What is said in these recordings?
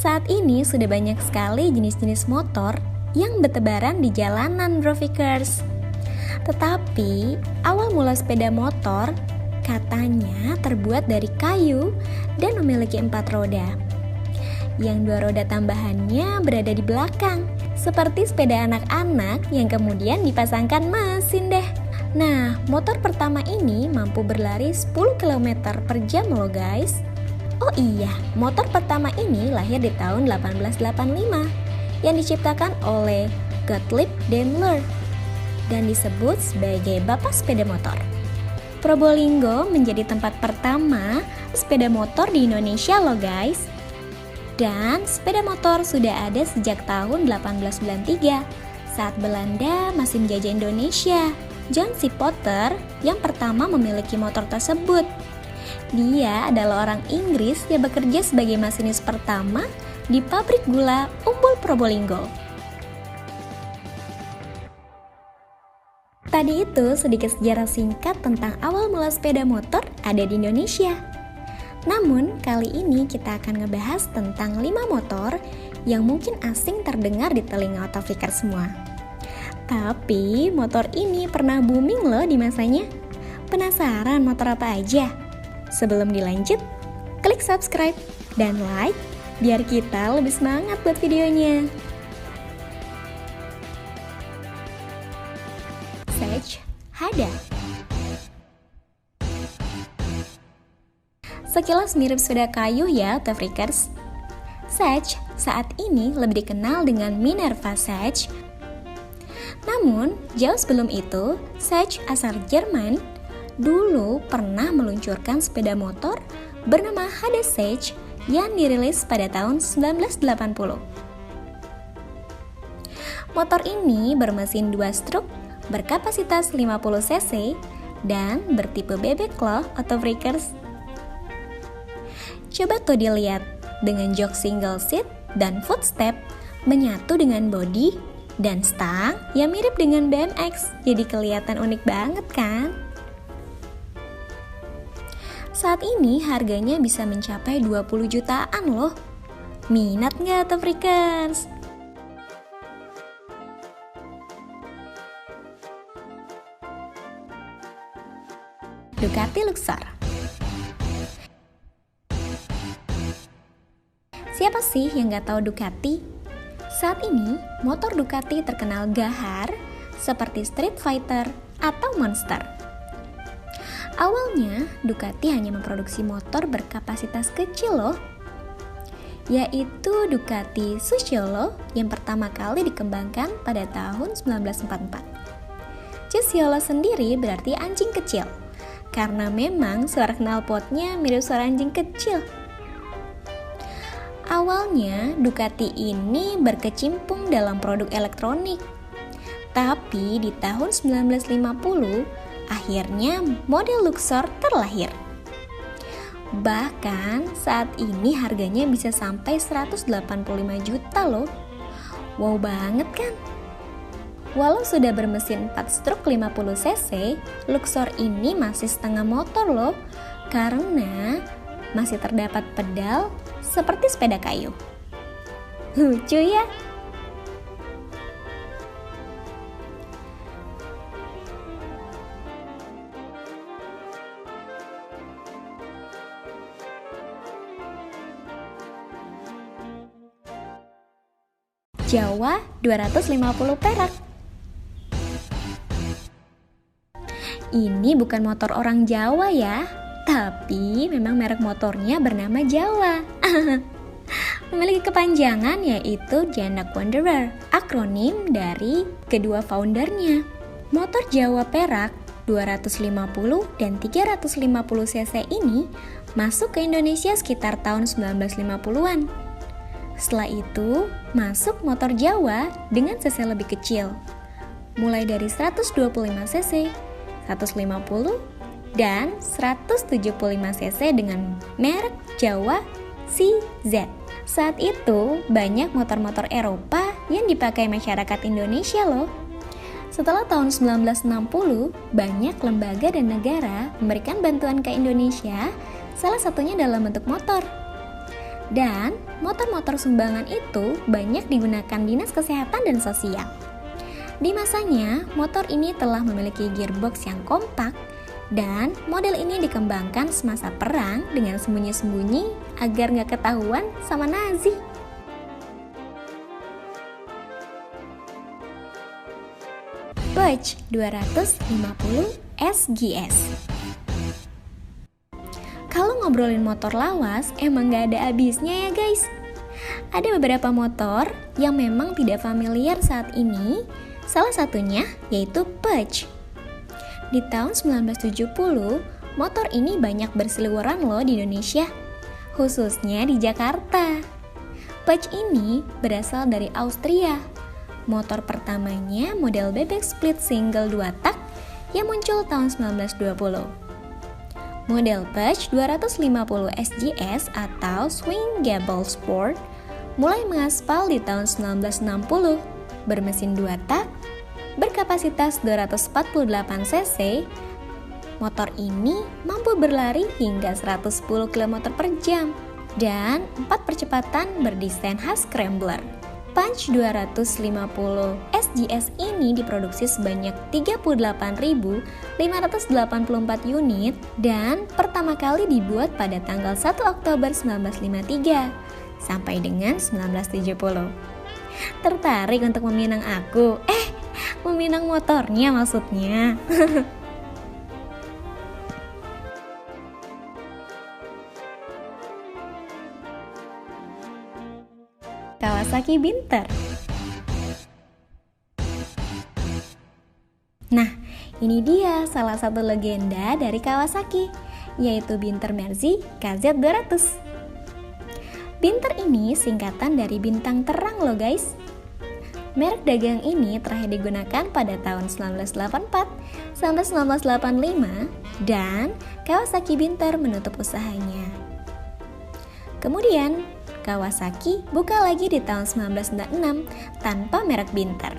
Saat ini sudah banyak sekali jenis-jenis motor yang bertebaran di jalanan, Brovikers. Tetapi awal mula sepeda motor katanya terbuat dari kayu dan memiliki 4 roda. Yang 2 roda tambahannya berada di belakang, seperti sepeda anak-anak yang kemudian dipasangkan mesin deh. Nah, motor pertama ini mampu berlari 10 km per jam loh guys. Oh iya, motor pertama ini lahir di tahun 1885 yang diciptakan oleh Gottlieb Daimler dan disebut sebagai bapak sepeda motor. Probolinggo menjadi tempat pertama sepeda motor di Indonesia loh guys. Dan sepeda motor sudah ada sejak tahun 1893 saat Belanda masih menjajah Indonesia. John C. Potter yang pertama memiliki motor tersebut. Dia adalah orang Inggris yang bekerja sebagai masinis pertama di pabrik gula Umbul Probolinggo. Tadi itu sedikit sejarah singkat tentang awal mula sepeda motor ada di Indonesia. Namun kali ini kita akan ngebahas tentang 5 motor yang mungkin asing terdengar di telinga Autoflicker semua. Tapi motor ini pernah booming loh di masanya. Penasaran motor apa aja? Sebelum dilanjut, klik subscribe dan like biar kita lebih semangat buat videonya. Sage Hada. Sekilas mirip sepeda kayu ya, Autoflickers. Sage saat ini lebih dikenal dengan Minerva Sage. Namun, jauh sebelum itu, Sage asal Jerman dulu pernah meluncurkan sepeda motor bernama Hada Sage yang dirilis pada tahun 1980. Motor ini bermesin 2 stroke, berkapasitas 50 cc, dan bertipe bebek loh, Autoflickers. Coba tuh dilihat, dengan jok single seat dan footstep menyatu dengan bodi dan stang yang mirip dengan BMX, jadi kelihatan unik banget kan? Saat ini harganya bisa mencapai 20 jutaan loh. Minat nggak Autoflickers? Ducati Luxor. Siapa sih yang nggak tahu Ducati? Saat ini, motor Ducati terkenal gahar seperti Street Fighter atau Monster. Awalnya, Ducati hanya memproduksi motor berkapasitas kecil loh, yaitu Ducati Succiolo yang pertama kali dikembangkan pada tahun 1944. Succiolo sendiri berarti anjing kecil, karena memang suara knalpotnya mirip suara anjing kecil. Awalnya, Ducati ini berkecimpung dalam produk elektronik, tapi di tahun 1950, akhirnya model Luxor terlahir. Bahkan saat ini harganya bisa sampai 185 juta loh. Wow banget kan? Walau sudah bermesin 4 stroke 50 cc, Luxor ini masih setengah motor loh, karena masih terdapat pedal seperti sepeda kayu. Lucu ya? Jawa 250 perak. Ini bukan motor orang Jawa ya, tapi memang merek motornya bernama Jawa. Memiliki kepanjangan yaitu Janak Wanderer, akronim dari kedua foundernya. Motor Jawa Perak 250 dan 350 cc ini masuk ke Indonesia sekitar tahun 1950-an. Setelah itu, masuk motor Jawa dengan cc lebih kecil, mulai dari 125 cc, 150, dan 175 cc dengan merek Jawa CZ. Saat itu, banyak motor-motor Eropa yang dipakai masyarakat Indonesia loh. Setelah tahun 1960, banyak lembaga dan negara memberikan bantuan ke Indonesia, salah satunya dalam bentuk motor. Dan motor-motor sumbangan itu banyak digunakan Dinas Kesehatan dan Sosial. Di masanya, motor ini telah memiliki gearbox yang kompak dan model ini dikembangkan semasa perang dengan sembunyi-sembunyi agar nggak ketahuan sama Nazi. Puch 250 SGS. Kalau ngobrolin motor lawas, emang gak ada habisnya ya guys. Ada beberapa motor yang memang tidak familiar saat ini, salah satunya yaitu Puch. Di tahun 1970, motor ini banyak berseliweran loh di Indonesia, khususnya di Jakarta. Puch ini berasal dari Austria. Motor pertamanya model bebek split single 2 tak yang muncul tahun 1920. Model Puch 250 SGS atau Swing Gable Sport mulai mengaspal di tahun 1960, bermesin 2 tak, berkapasitas 248 cc. Motor ini mampu berlari hingga 110 km per jam dan 4 percepatan berdesain khas scrambler. Puch 250 SGS ini diproduksi sebanyak 38.584 unit dan pertama kali dibuat pada tanggal 1 Oktober 1953 sampai dengan 1970. Tertarik untuk meminang aku? Meminang motornya maksudnya. Kawasaki Binter. Nah, ini dia salah satu legenda dari Kawasaki, yaitu Binter Mersey KZ200. Binter ini singkatan dari bintang terang loh guys. Merek dagang ini terakhir digunakan pada tahun 1984 sampai 1985 dan Kawasaki Binter menutup usahanya. Kemudian, Kawasaki buka lagi di tahun 1996 tanpa merek Binter.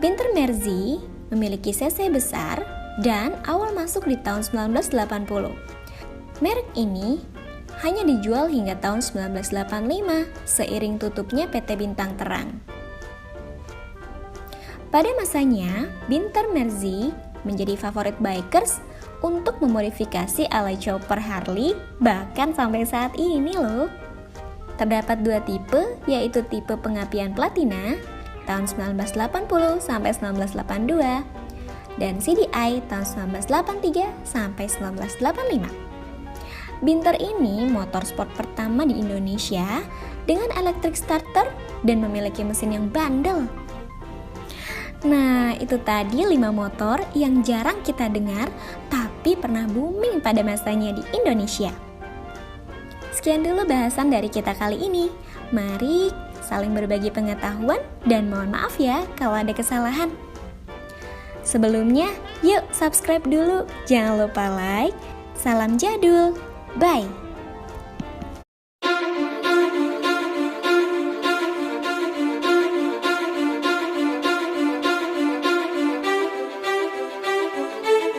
Binter Mersey memiliki cc besar dan awal masuk di tahun 1980. Merek ini hanya dijual hingga tahun 1985 seiring tutupnya PT Bintang Terang. Pada masanya, Binter Mersey menjadi favorit bikers untuk memodifikasi alay chopper Harley bahkan sampai saat ini loh. Terdapat 2 tipe, yaitu tipe pengapian platina tahun 1980 sampai 1982 dan CDI tahun 1983 sampai 1985. Binter ini motor sport pertama di Indonesia dengan electric starter dan memiliki mesin yang bandel. Nah, itu tadi 5 motor yang jarang kita dengar tapi pernah booming pada masanya di Indonesia. Sekian dulu bahasan dari kita kali ini. Mari saling berbagi pengetahuan dan mohon maaf ya kalau ada kesalahan. Sebelumnya, yuk subscribe dulu. Jangan lupa like. Salam jadul. Bye.